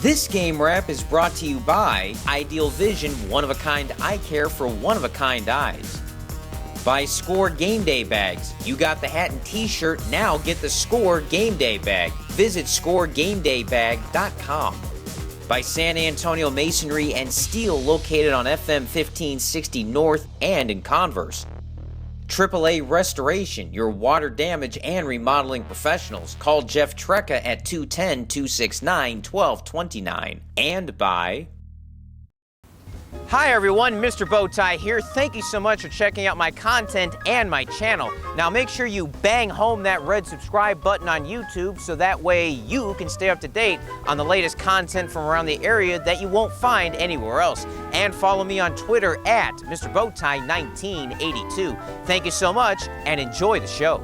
This game wrap is brought to you by Ideal Vision one-of-a-kind eye care for one-of-a-kind eyes. By Score Game Day Bags. You got the hat and t-shirt, now get the Score Game Day Bag. Visit scoregamedaybag.com. By San Antonio Masonry and Steel, located on FM 1560 North and in Converse. AAA Restoration, your water damage and remodeling professionals. Call Jeff Trecca at 210-269-1229. And by... Hi everyone, Mr. Bowtie here. Thank you so much for checking out my content and my channel. Now make sure you bang home that red subscribe button on YouTube so that way you can stay up to date on the latest content from around the area that you won't find anywhere else. And follow me on Twitter at Mr. Bowtie 1982. Thank you so much and enjoy the show.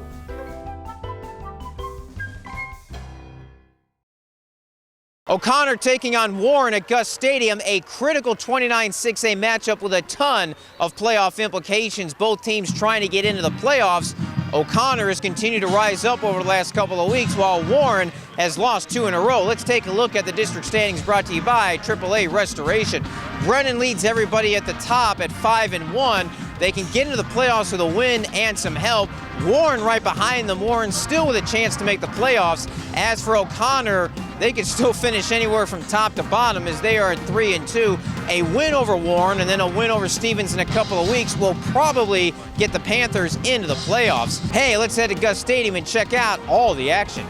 O'Connor taking on Warren at Gus Stadium, a critical 29-6A matchup with a ton of playoff implications. Both teams trying to get into the playoffs. O'Connor has continued to rise up over the last couple of weeks, while Warren has lost 2 in a row. Let's take a look at the district standings brought to you by AAA Restoration. Brennan leads everybody at the top at 5-1. They can get into the playoffs with a win and some help. Warren right behind them. Warren still with a chance to make the playoffs. As for O'Connor, they could still finish anywhere from top to bottom as they are at 3-2. A win over Warren and then a win over Stevens in a couple of weeks will probably get the Panthers into the playoffs. Hey, let's head to Gus Stadium and check out all the action.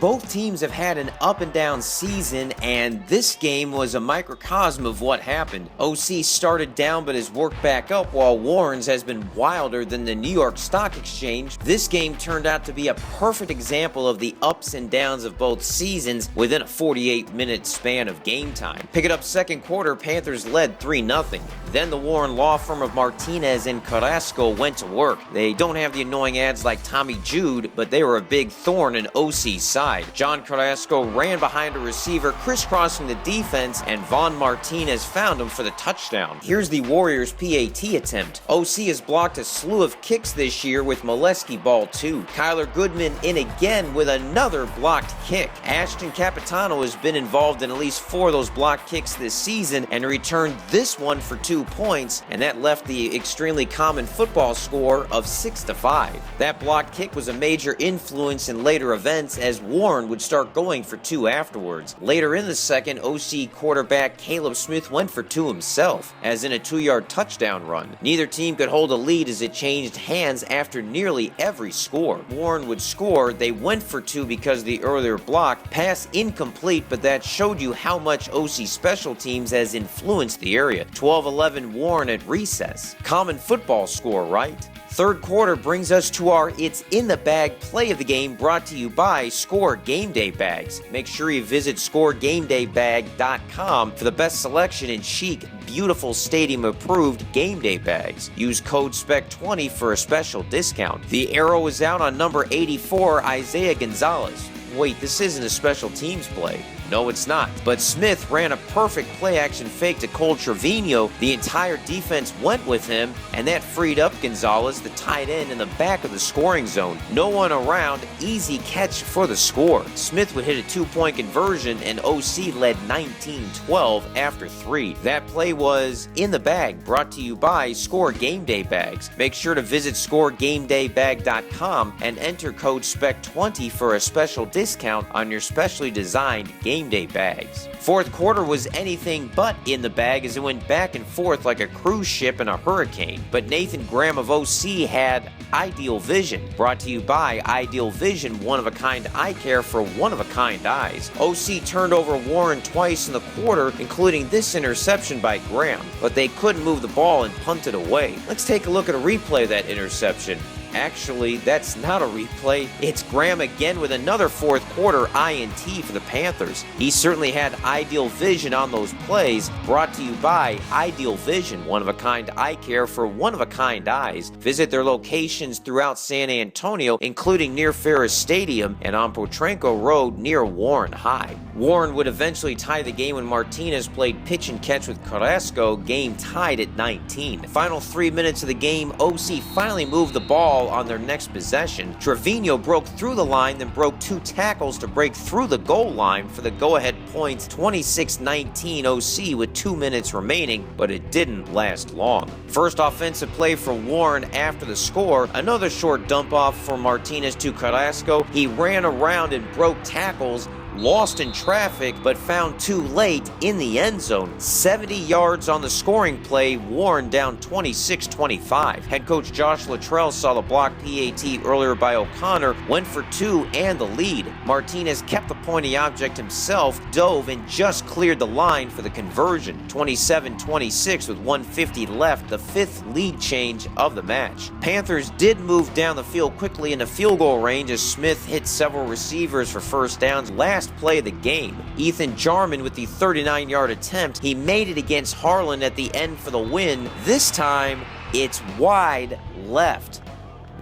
Both teams have had an up and down season, and this game was a microcosm of what happened. OC started down but has worked back up, while Warren's has been wilder than the New York Stock Exchange. This game turned out to be a perfect example of the ups and downs of both seasons within a 48-minute span of game time. Pick it up second quarter, Panthers led 3-0. Then the Warren law firm of Martinez and Carrasco went to work. They don't have the annoying ads like Tommy Jude, but they were a big thorn in OC's side. John Carrasco ran behind a receiver, crisscrossing the defense, and Vaughn Martinez found him for the touchdown. Here's the Warriors' PAT attempt. OC has blocked a slew of kicks this year with Molesky ball 2. Goodman in again with another blocked kick. Ashton Capitano has been involved in at least 4 of those blocked kicks this season and returned this one for 2 points, and that left the extremely common football score of 6-5. That blocked kick was a major influence in later events as Warren would start going for 2 afterwards. Later in the second, OC quarterback Caleb Smith went for 2 himself, as in a 2-yard touchdown run. Neither team could hold a lead as it changed hands after nearly every score. Warren would score, they went for 2 because of the earlier block. Pass incomplete, but that showed you how much OC special teams has influenced the area. 12-11 Warren at recess. Common football score, right? Third quarter brings us to our It's in the Bag play of the game, brought to you by Score Game Day Bags. Make sure you visit scoregamedaybag.com for the best selection in chic, beautiful stadium-approved game day bags. Use code SPEC20 for a special discount. The arrow is out on number 84, Isaiah Gonzalez. Wait, this isn't a special teams play. No, it's not. But Smith ran a perfect play-action fake to Cole Trevino. The entire defense went with him, and that freed up Gonzalez, the tight end, in the back of the scoring zone. No one around, easy catch for the score. Smith would hit a 2-point conversion, and OC led 19-12 after 3. That play was In the Bag, brought to you by Score Game Day Bags. Make sure to visit scoregamedaybag.com and enter code SPEC20 for a special discount on your specially designed game day bags. Fourth quarter was anything but in the bag as it went back and forth like a cruise ship in a hurricane. But Nathan Graham of OC had Ideal Vision, brought to you by Ideal Vision one-of-a-kind eye care for one-of-a-kind eyes. OC turned over Warren twice in the quarter, including this interception by Graham, but they couldn't move the ball and punted away. Let's take a look at a replay of that interception. Actually, that's not a replay. It's Graham again with another fourth quarter INT for the Panthers. He certainly had Ideal Vision on those plays, brought to you by Ideal Vision, one-of-a-kind eye care for one-of-a-kind eyes. Visit their locations throughout San Antonio, including near Ferris Stadium and on Potranco Road near Warren High. Warren would eventually tie the game when Martinez played pitch and catch with Carrasco, game tied at 19. Final 3 minutes of the game, OC finally moved the ball ball on their next possession. Trevino broke through the line, then broke 2 tackles to break through the goal line for the go-ahead points, 26-19 OC with 2 minutes remaining, but it didn't last long. First offensive play for Warren after the score, another short dump-off for Martinez to Carrasco. He ran around and broke tackles, lost in traffic, but found too late in the end zone. 70 yards on the scoring play, Warren down 26-25. Head coach Josh Luttrell saw the block PAT earlier by O'Connor, went for 2 and the lead. Martinez kept the pointy object himself, dove and just cleared the line for the conversion. 27-26 with 1:50 left, the 5th lead change of the match. Panthers did move down the field quickly into field goal range as Smith hit several receivers for first downs. Last play of the game, Ethan Jarman with the 39-yard attempt. He made it against Harlan at the end for the win. This time, it's wide left.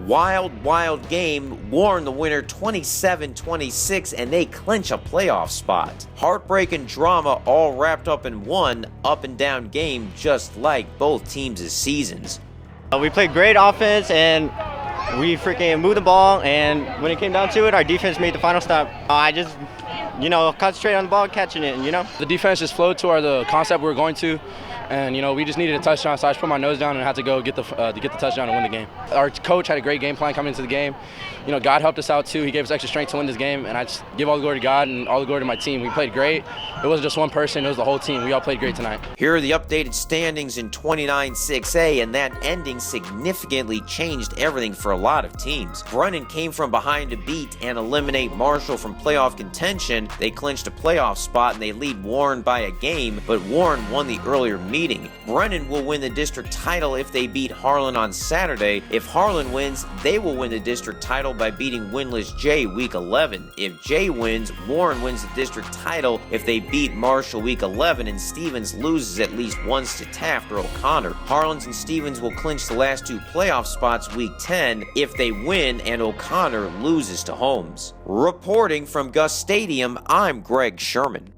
Wild game. Warren the winner 27-26, and they clinch a playoff spot. Heartbreak and drama all wrapped up in one up-and-down game, just like both teams' seasons. We played great offense, and we freaking moved the ball, and when it came down to it, our defense made the final stop. I just, concentrate on the ball, catching it, The defense just flowed to the concept we were going to, and, we just needed a touchdown, so I just put my nose down and had to go get the touchdown and win the game. Our coach had a great game plan coming into the game. God helped us out, too. He gave us extra strength to win this game, and I just give all the glory to God and all the glory to my team. We played great. It wasn't just one person. It was the whole team. We all played great tonight. Here are the updated standings in 29-6A, and that ending significantly changed everything for a lot of teams. Brennan came from behind to beat and eliminate Marshall from playoff contention. They clinched a playoff spot, and they lead Warren by a game, but Warren won the earlier meeting. Brennan will win the district title if they beat Harlan on Saturday. If Harlan wins, they will win the district title by beating winless Jay week 11. If Jay wins, Warren wins the district title if they beat Marshall week 11, and Stevens loses at least once to Taft or O'Connor. Harlan's and Stevens will clinch the last 2 playoff spots week 10 if they win and O'Connor loses to Holmes. Reporting from Gus Stadium, I'm Greg Sherman.